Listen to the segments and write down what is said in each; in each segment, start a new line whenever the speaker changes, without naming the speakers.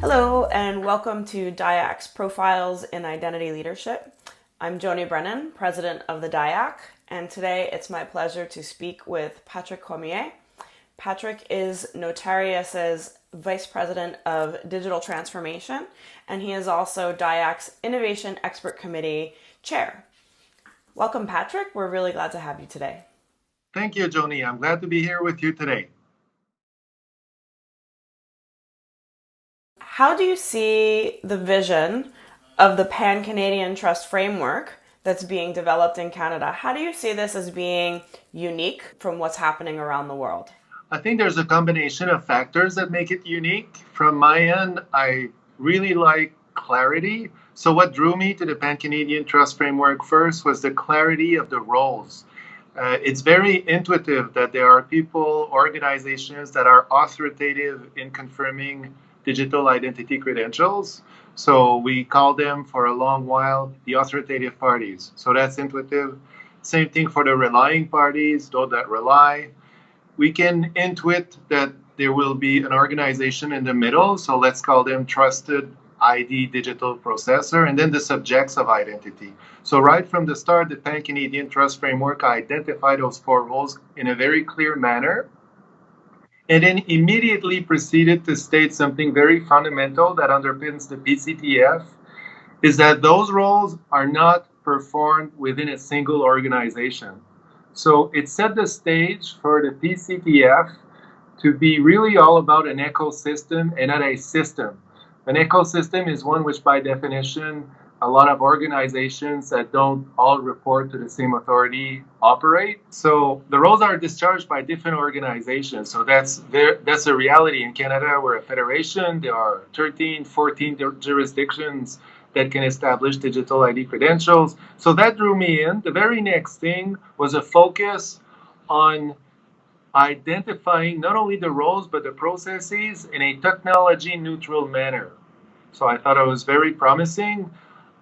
Hello and welcome to DIACC Profiles in Identity Leadership. I'm Joni Brennan, president of the DIACC, and today it's my pleasure to speak with Patrick Cormier. Patrick is Notarius's vice president of digital transformation, and he is also DIACC's Innovation Expert Committee chair. Welcome, Patrick. We're really glad to have you today.
Thank you, Joni. I'm glad to be here with you today.
How do you see the vision of the Pan-Canadian Trust Framework that's being developed in Canada? How do you see this as being unique from what's happening around the world?
I think there's a combination of factors that make it unique. From my end, I really like clarity. So what drew me to the Pan-Canadian Trust Framework first was the clarity of the roles. It's very intuitive that there are people, organizations that are authoritative in confirming digital identity credentials. So we call them for a long while the authoritative parties. So that's intuitive. Same thing for the relying parties, those that rely. We can intuit that there will be an organization in the middle. So let's call them trusted ID digital processor, and then the subjects of identity. So right from the start, the Pan-Canadian Trust Framework identified those four roles in a very clear manner, and then immediately proceeded to state something very fundamental that underpins the PCTF, is that those roles are not performed within a single organization. So it set the stage for the PCTF to be really all about an ecosystem and not a system. An ecosystem is one which, by definition, a lot of organizations that don't all report to the same authority operate. So the roles are discharged by different organizations. So that's a reality in Canada. We're a federation. There are 13, 14 jurisdictions that can establish digital ID credentials. So that drew me in. The very next thing was a focus on identifying not only the roles but the processes in a technology neutral manner. So I thought it was very promising.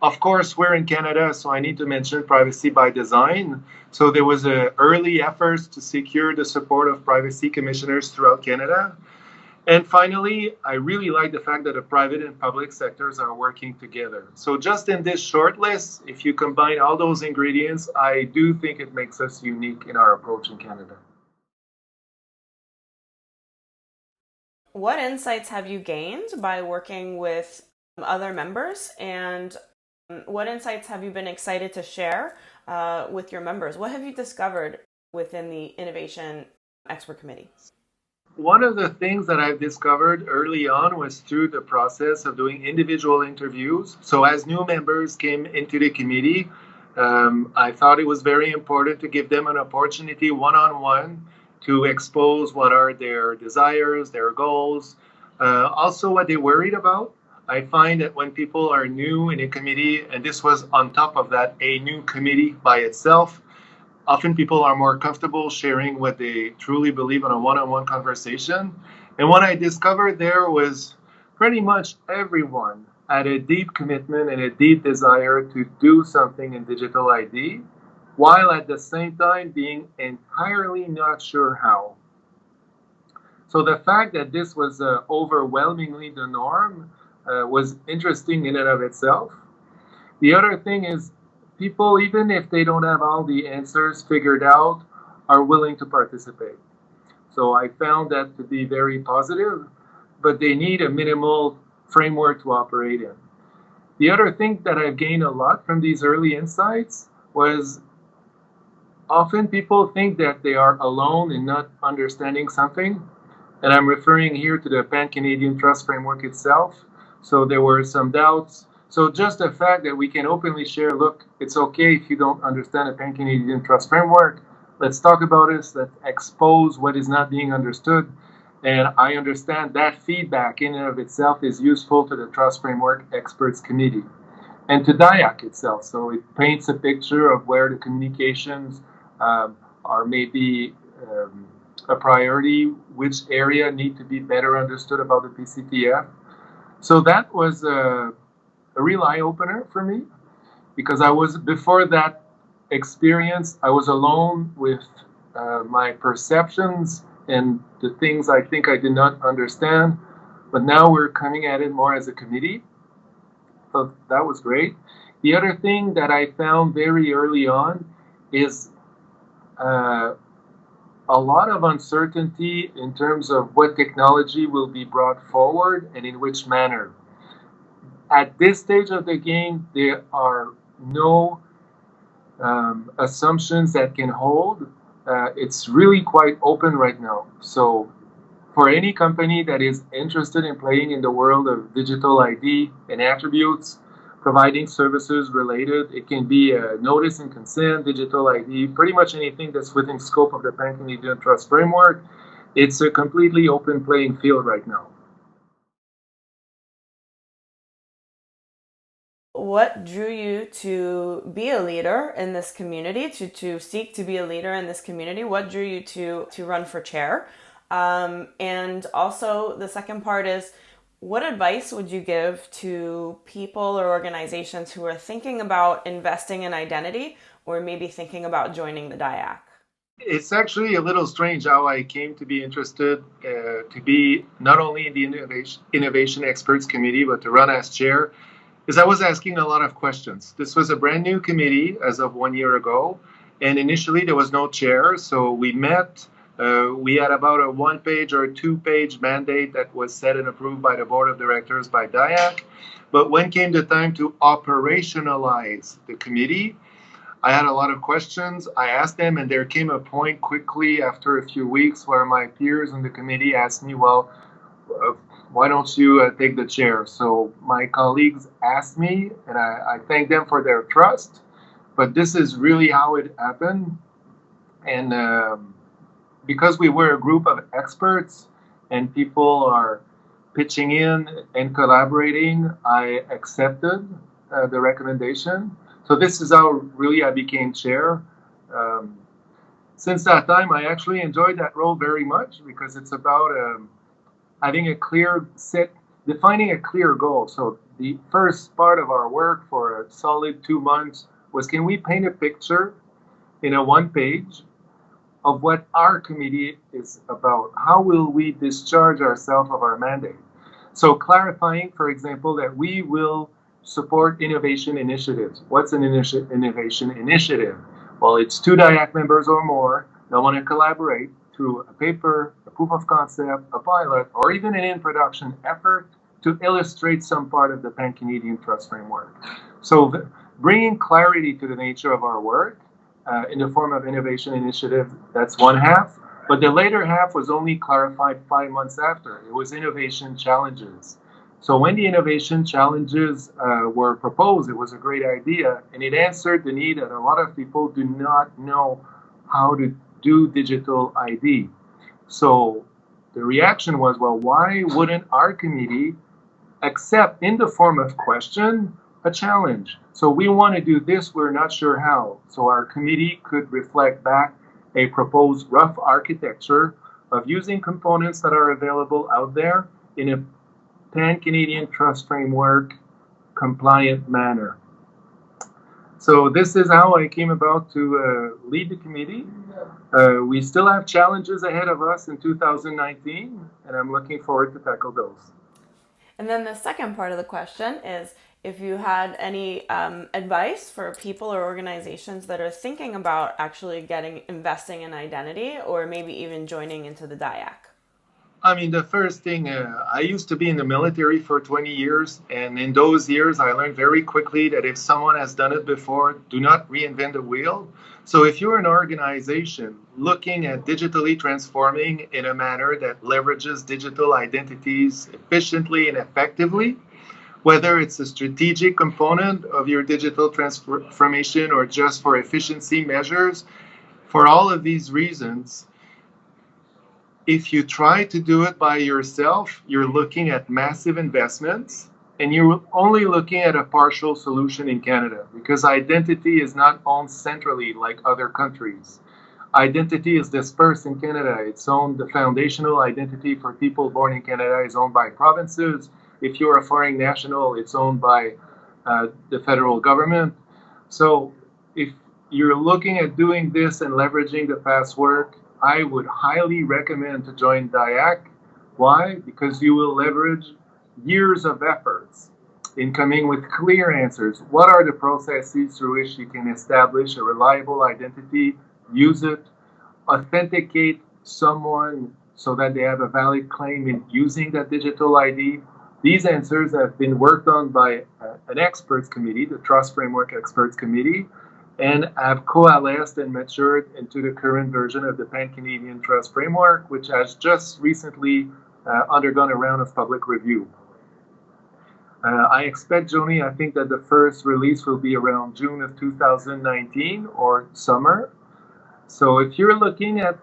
Of course, we're in Canada, so I need to mention privacy by design. So there was early efforts to secure the support of privacy commissioners throughout Canada. And finally, I really like the fact that the private and public sectors are working together. So just in this short list, if you combine all those ingredients, I do think it makes us unique in our approach in Canada.
What insights have you gained by working with other members, and what insights have you been excited to share with your members? What have you discovered within the Innovation Expert Committee?
One of the things that I've discovered early on was through the process of doing individual interviews. So as new members came into the committee, I thought it was very important to give them an opportunity one-on-one to expose what are their desires, their goals, also what they're worried about. I find that when people are new in a committee, and this was on top of that, a new committee by itself, often people are more comfortable sharing what they truly believe in a one-on-one conversation. And what I discovered there was pretty much everyone had a deep commitment and a deep desire to do something in digital ID, while at the same time being entirely not sure how. So the fact that this was overwhelmingly the norm was interesting in and of itself. The other thing is people, even if they don't have all the answers figured out, are willing to participate. So I found that to be very positive, but they need a minimal framework to operate in. The other thing that I've gained a lot from these early insights was often people think that they are alone in not understanding something. And I'm referring here to the Pan-Canadian Trust Framework itself. So there were some doubts. So just the fact that we can openly share, look, it's okay if you don't understand the Pan-Canadian Trust Framework. Let's talk about it. Let's expose what is not being understood. And I understand that feedback in and of itself is useful to the Trust Framework Experts Committee and to DIACC itself. So it paints a picture of where the communications are maybe a priority, which area need to be better understood about the PCTF. So that was a real eye-opener for me, because before that experience, I was alone with my perceptions and the things I think I did not understand. but now we're coming at it more as a committee. So that was great. The other thing that I found very early on is uh, a lot of uncertainty in terms of what technology will be brought forward and in which manner. At this stage of the game, there are no assumptions that can hold. It's really quite open right now. So for any company that is interested in playing in the world of digital ID and attributes, providing services related, it can be a notice and consent, digital ID, pretty much anything that's within scope of the Pan-Canadian Trust Framework. It's a completely open playing field right now.
What drew you to be a leader in this community, to seek to be a leader in this community? What drew you to run for chair? And also, the second part is, what advice would you give to people or organizations who are thinking about investing in identity or maybe thinking about joining the DIACC?
It's actually a little strange how I came to be interested to be not only in the Innovation Experts Committee, but to run as chair, is I was asking a lot of questions. This was a brand new committee as of 1 year ago, and initially there was no chair, so we met. We had about a 1-page or 2-page mandate that was set and approved by the board of directors by DIACC. But when came the time to operationalize the committee, I had a lot of questions. I asked them, and there came a point quickly after a few weeks where my peers in the committee asked me, well, why don't you take the chair? So my colleagues asked me, and I thank them for their trust. But this is really how it happened. And because we were a group of experts and people are pitching in and collaborating, I accepted the recommendation. So this is how really I became chair. Since that time, I actually enjoyed that role very much because it's about having a clear defining a clear goal. So the first part of our work for a solid 2 months was, can we paint a picture in a 1 page of what our committee is about? How will we discharge ourselves of our mandate? So clarifying, for example, that we will support innovation initiatives. What's an innovation initiative? Well, it's 2 DIACC members or more that want to collaborate through a paper, a proof of concept, a pilot, or even an in-production effort to illustrate some part of the Pan-Canadian Trust Framework. So bringing clarity to the nature of our work in the form of innovation initiative, that's one half. But the later half was only clarified 5 months after. It was innovation challenges. So when the innovation challenges were proposed, it was a great idea, and it answered the need that a lot of people do not know how to do digital ID. So the reaction was, well, why wouldn't our committee accept in the form of question a challenge? So we want to do this, we're not sure how. So our committee could reflect back a proposed rough architecture of using components that are available out there in a Pan-Canadian Trust Framework compliant manner. So this is how I came about to lead the committee. We still have challenges ahead of us in 2019, and I'm looking forward to tackle those.
And then the second part of the question is if you had any advice for people or organizations that are thinking about actually investing in identity or maybe even joining into the DIACC.
I mean, the first thing, I used to be in the military for 20 years, and in those years, I learned very quickly that if someone has done it before, do not reinvent the wheel. So if you're an organization looking at digitally transforming in a manner that leverages digital identities efficiently and effectively, whether it's a strategic component of your digital transformation or just for efficiency measures, for all of these reasons, if you try to do it by yourself, you're looking at massive investments and you're only looking at a partial solution in Canada because identity is not owned centrally like other countries. Identity is dispersed in Canada. It's owned, the foundational identity for people born in Canada is owned by provinces. If you're a foreign national, it's owned by the federal government. So if you're looking at doing this and leveraging the past work, I would highly recommend to join DIACC Why? Because you will leverage years of efforts in coming with clear answers. What are the processes through which you can establish a reliable identity, use it, authenticate someone so that they have a valid claim in using that digital ID? These answers have been worked on by an experts committee, the Trust Framework Experts Committee, and have coalesced and matured into the current version of the Pan-Canadian Trust Framework, which has just recently undergone a round of public review. I expect, Joni, I think that the first release will be around June of 2019 or summer. So if you're looking at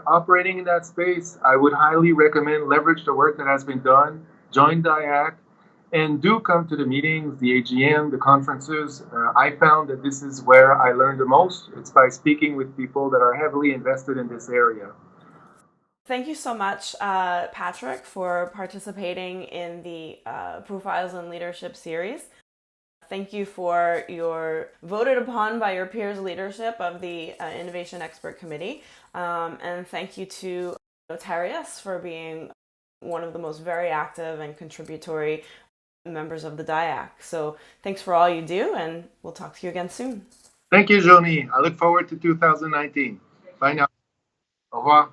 operating in that space, I would highly recommend leverage the work that has been done, join DIACC, and do come to the meetings, the AGM, the conferences. I found that this is where I learned the most. It's by speaking with people that are heavily invested in this area.
Thank you so much, Patrick, for participating in the Profiles in Leadership series. Thank you for your voted upon by your peers leadership of the Innovation Expert Committee. And thank you to Notarius for being one of the most very active and contributory members of the DIACC. So thanks for all you do, and we'll talk to you again soon.
Thank you, Joni. I look forward to 2019. Bye now. Au revoir.